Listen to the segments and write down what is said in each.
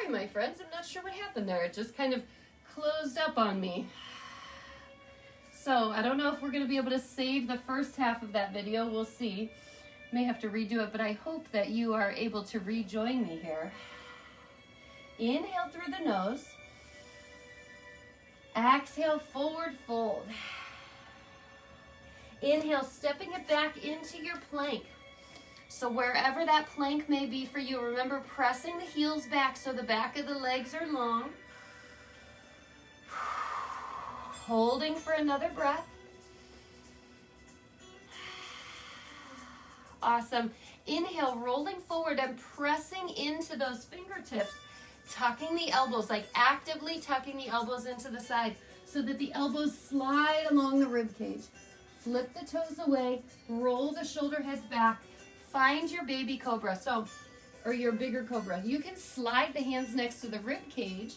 Sorry, my friends, I'm not sure what happened there. It just kind of closed up on me. So I don't know if we're going to be able to save the first half of that video. We'll see. May have to redo it, but I hope that you are able to rejoin me here. Inhale through the nose. Exhale, forward fold. Inhale, stepping it back into your plank. So wherever that plank may be for you, remember pressing the heels back so the back of the legs are long. Holding for another breath. Awesome. Inhale, rolling forward and pressing into those fingertips, tucking the elbows, like actively tucking the elbows into the side so that the elbows slide along the rib cage. Flip the toes away, roll the shoulder heads back, find your baby cobra, or your bigger cobra. You can slide the hands next to the rib cage.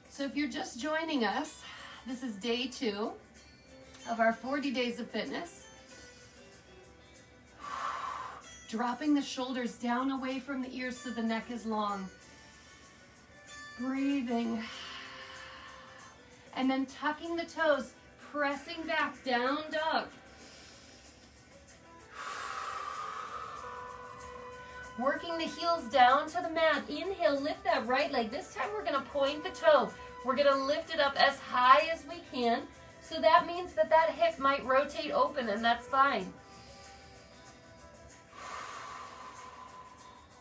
So if you're just joining us, this is day 2 of our 40 days of fitness. Dropping the shoulders down away from the ears so the neck is long. Breathing. And then tucking the toes, pressing back, down dog. Working the heels down to the mat. Inhale, lift that right leg. This time we're going to point the toe. We're going to lift it up as high as we can. So that means that that hip might rotate open, and that's fine.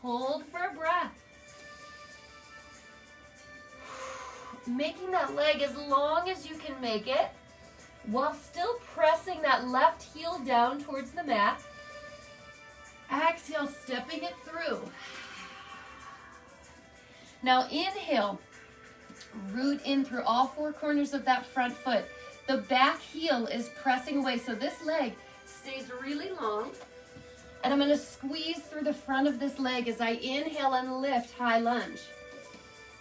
Hold for a breath. Making that leg as long as you can make it, while still pressing that left heel down towards the mat. Exhale, stepping it through. Now inhale, root in through all 4 corners of that front foot. The back heel is pressing away, so this leg stays really long. And I'm going to squeeze through the front of this leg as I inhale and lift, high lunge.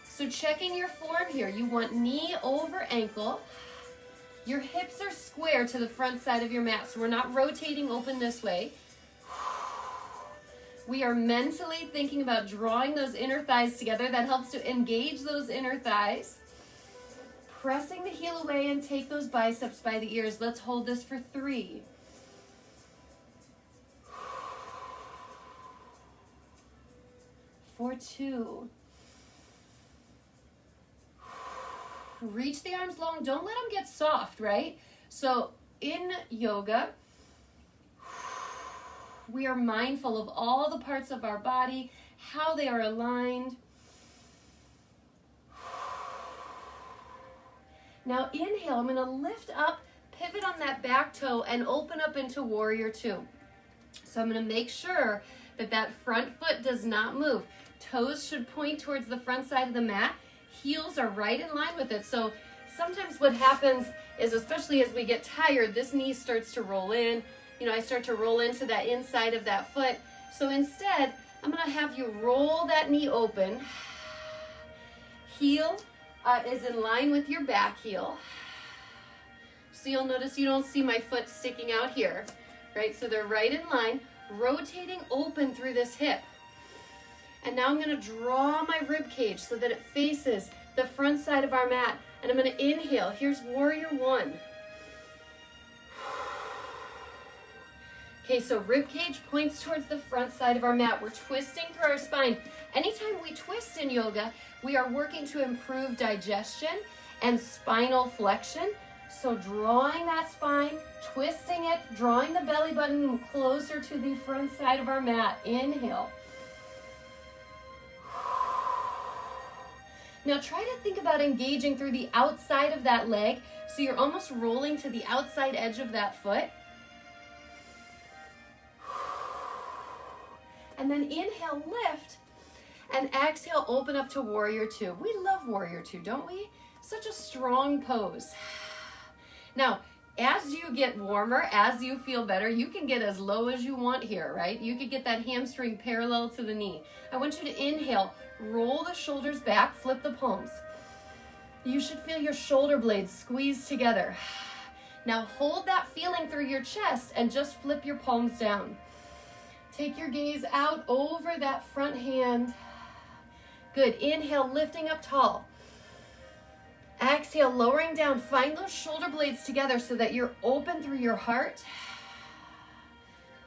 So checking your form here, you want knee over ankle. Your hips are square to the front side of your mat, so we're not rotating open this way. We are mentally thinking about drawing those inner thighs together. That helps to engage those inner thighs. Pressing the heel away and take those biceps by the ears. Let's hold this for 3. For 2. Reach the arms long. Don't let them get soft, right? So in yoga, we are mindful of all the parts of our body, how they are aligned. Now inhale, I'm going to lift up, pivot on that back toe, and open up into warrior 2. So I'm going to make sure that that front foot does not move. Toes should point towards the front side of the mat. Heels are right in line with it. So sometimes what happens is, especially as we get tired, this knee starts to roll in. You know, I start to roll into that inside of that foot. So instead, I'm going to have you roll that knee open. Heel is in line with your back heel. So you'll notice you don't see my foot sticking out here, right? So they're right in line, rotating open through this hip. And now I'm going to draw my rib cage so that it faces the front side of our mat. And I'm going to inhale. Here's warrior 1. Okay, so rib cage points towards the front side of our mat. We're twisting through our spine. Anytime we twist in yoga, we are working to improve digestion and spinal flexion. So drawing that spine, twisting it, drawing the belly button closer to the front side of our mat. Inhale. Now try to think about engaging through the outside of that leg, so you're almost rolling to the outside edge of that foot. And then inhale, lift, and exhale, open up to warrior 2. We love warrior 2, don't we? Such a strong pose. Now, as you get warmer, as you feel better, you can get as low as you want here, right? You could get that hamstring parallel to the knee. I want you to inhale, roll the shoulders back, flip the palms. You should feel your shoulder blades squeeze together. Now hold that feeling through your chest and just flip your palms down. Take your gaze out over that front hand. Good. Inhale, lifting up tall. Exhale, lowering down. Find those shoulder blades together so that you're open through your heart.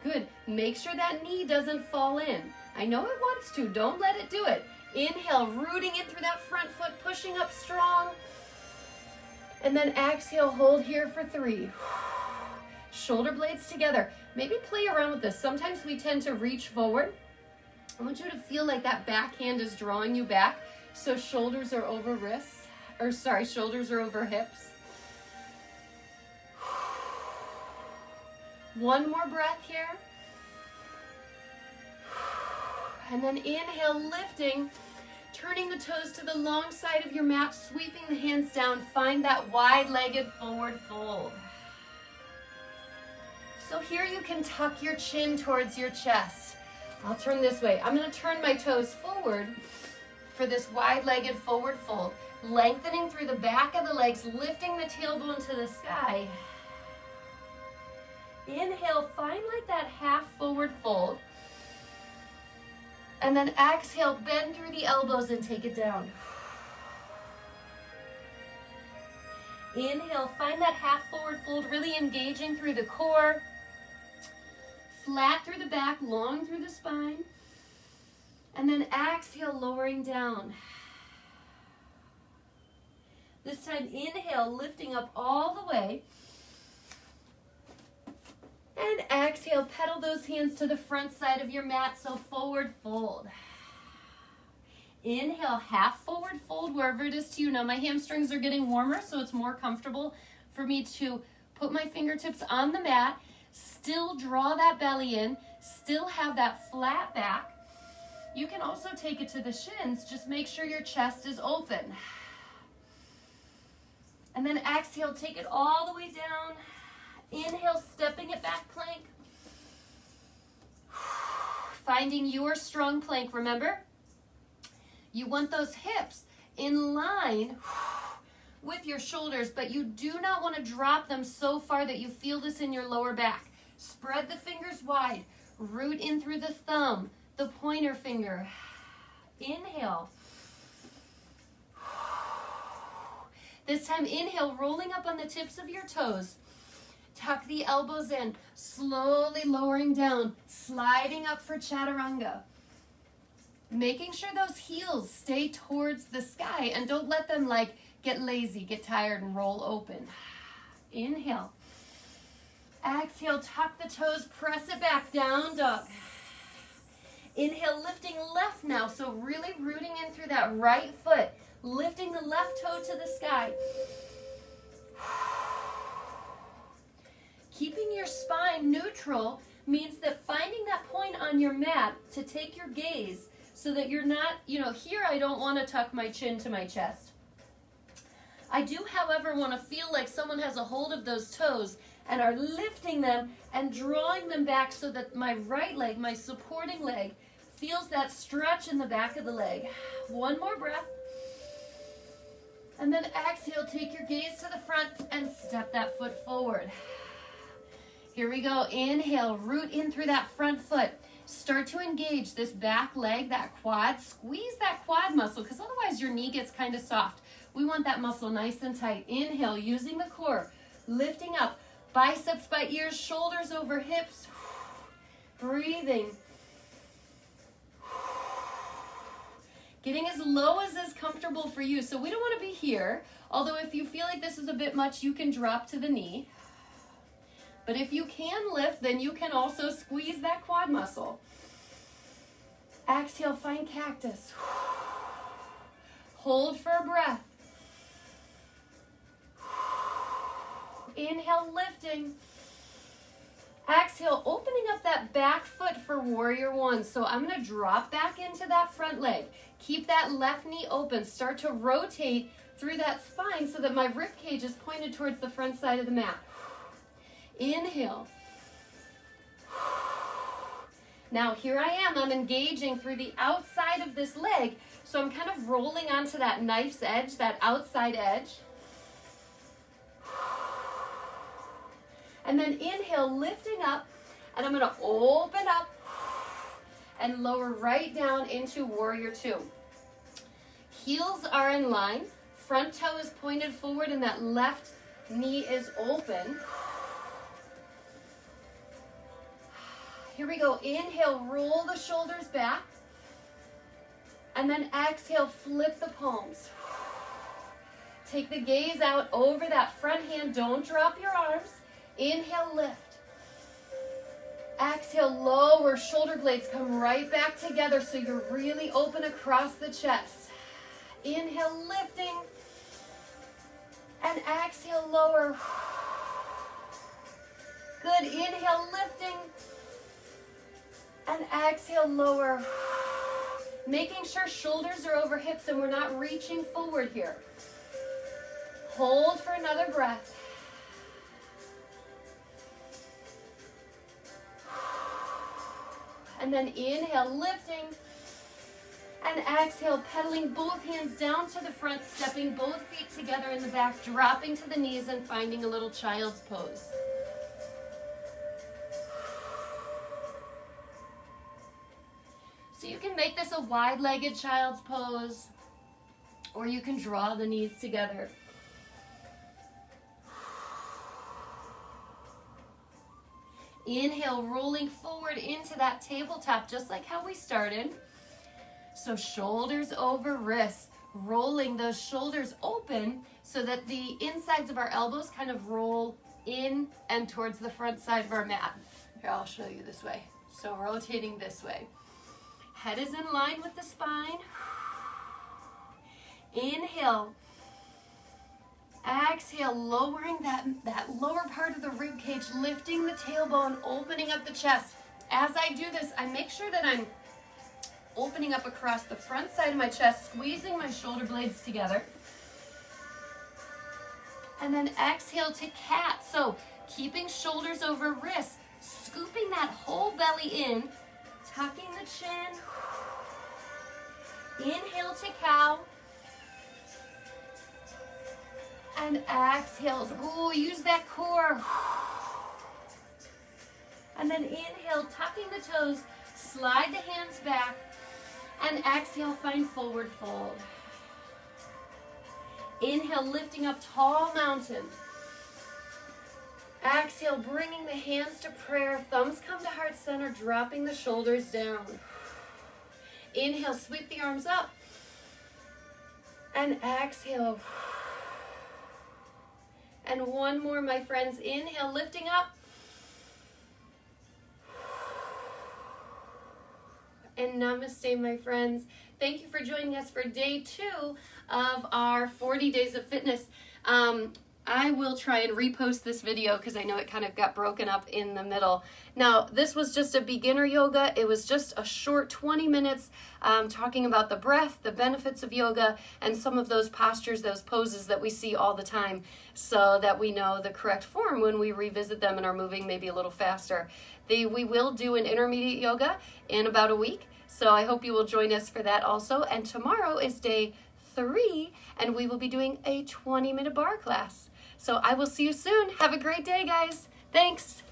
Good. Make sure that knee doesn't fall in. I know it wants to. Don't let it do it. Inhale, rooting in through that front foot, pushing up strong. And then exhale, hold here for 3. Shoulder blades together. Maybe play around with this. Sometimes we tend to reach forward. I want you to feel like that back hand is drawing you back. So shoulders are over wrists, shoulders are over hips. One more breath here. And then inhale, lifting, turning the toes to the long side of your mat, sweeping the hands down. Find that wide-legged forward fold. So here you can tuck your chin towards your chest. I'll turn this way. I'm going to turn my toes forward for this wide-legged forward fold, lengthening through the back of the legs, lifting the tailbone to the sky. Inhale, find like that half forward fold. And then exhale, bend through the elbows and take it down. Inhale, find that half forward fold, really engaging through the core. Flat through the back, long through the spine. And then exhale, lowering down. This time, inhale, lifting up all the way. And exhale, pedal those hands to the front side of your mat, so forward fold. Inhale, half forward fold, wherever it is to you. Now my hamstrings are getting warmer, so it's more comfortable for me to put my fingertips on the mat, still draw that belly in, still have that flat back. You can also take it to the shins, just make sure your chest is open. And then exhale, take it all the way down. Inhale, stepping it back, plank. Finding your strong plank. Remember, you want those hips in line with your shoulders, but you do not want to drop them so far that you feel this in your lower back. Spread the fingers wide. Root in through the thumb, the pointer finger. Inhale. This time, inhale, rolling up on the tips of your toes. Tuck the elbows in, slowly lowering down, sliding up for chaturanga. Making sure those heels stay towards the sky and don't let them get lazy, get tired and roll open. Inhale. Exhale, tuck the toes, press it back, down dog. Inhale, lifting left now, so really rooting in through that right foot, lifting the left toe to the sky. Keeping your spine neutral means that finding that point on your mat to take your gaze so that you're not, here I don't want to tuck my chin to my chest. I do, however, want to feel like someone has a hold of those toes and are lifting them and drawing them back so that my right leg, my supporting leg, feels that stretch in the back of the leg. One more breath. And then exhale, take your gaze to the front and step that foot forward. Here we go. Inhale, root in through that front foot. Start to engage this back leg, that quad. Squeeze that quad muscle because otherwise your knee gets kind of soft. We want that muscle nice and tight. Inhale, using the core, lifting up. Biceps by ears, shoulders over hips. Breathing. Getting as low as is comfortable for you. So we don't want to be here. Although if you feel like this is a bit much, you can drop to the knee. But if you can lift, then you can also squeeze that quad muscle. Exhale, find cactus. Hold for a breath. Inhale, lifting. Exhale, opening up that back foot for warrior one. So I'm going to drop back into that front leg. Keep that left knee open. Start to rotate through that spine so that my rib cage is pointed towards the front side of the mat. Inhale. Now here I am. I'm engaging through the outside of this leg. So I'm kind of rolling onto that knife's edge, that outside edge. And then inhale, lifting up, and I'm going to open up and lower right down into warrior two. Heels are in line. Front toe is pointed forward and that left knee is open. Here we go. Inhale, roll the shoulders back. And then exhale, flip the palms. Take the gaze out over that front hand. Don't drop your arms. Inhale, lift. Exhale, lower shoulder blades come right back together so you're really open across the chest. Inhale, lifting. And exhale, lower. Good. Inhale, lifting. And exhale, lower. Making sure shoulders are over hips and we're not reaching forward here. Hold for another breath. And then inhale, lifting. And exhale, pedaling both hands down to the front, stepping both feet together in the back, dropping to the knees and finding a little child's pose. So you can make this a wide-legged child's pose, or you can draw the knees together. Inhale, rolling forward into that tabletop, just like how we started. So shoulders over wrists, rolling those shoulders open so that the insides of our elbows kind of roll in and towards the front side of our mat. Here, I'll show you this way. So rotating this way. Head is in line with the spine. Inhale. Exhale, lowering that lower part of the rib cage, lifting the tailbone, opening up the chest. As I do this, I make sure that I'm opening up across the front side of my chest, squeezing my shoulder blades together. And then exhale to cat. So keeping shoulders over wrists, scooping that whole belly in, tucking the chin. Inhale to cow. And exhale. Ooh, use that core. And then inhale, tucking the toes, slide the hands back, and exhale, find forward fold. Inhale, lifting up, tall mountain. Exhale, bringing the hands to prayer, thumbs come to heart center, dropping the shoulders down. Inhale, sweep the arms up. And exhale. And one more, my friends. Inhale, lifting up. And namaste, my friends. Thank you for joining us for day 2 of our 40 days of fitness. I will try and repost this video because I know it kind of got broken up in the middle. Now, this was just a beginner yoga. It was just a short 20 minutes talking about the breath, the benefits of yoga, and some of those postures, those poses that we see all the time so that we know the correct form when we revisit them and are moving maybe a little faster. We will do an intermediate yoga in about a week, so I hope you will join us for that also. And tomorrow is day 3, and we will be doing a 20-minute bar class. So I will see you soon. Have a great day, guys. Thanks.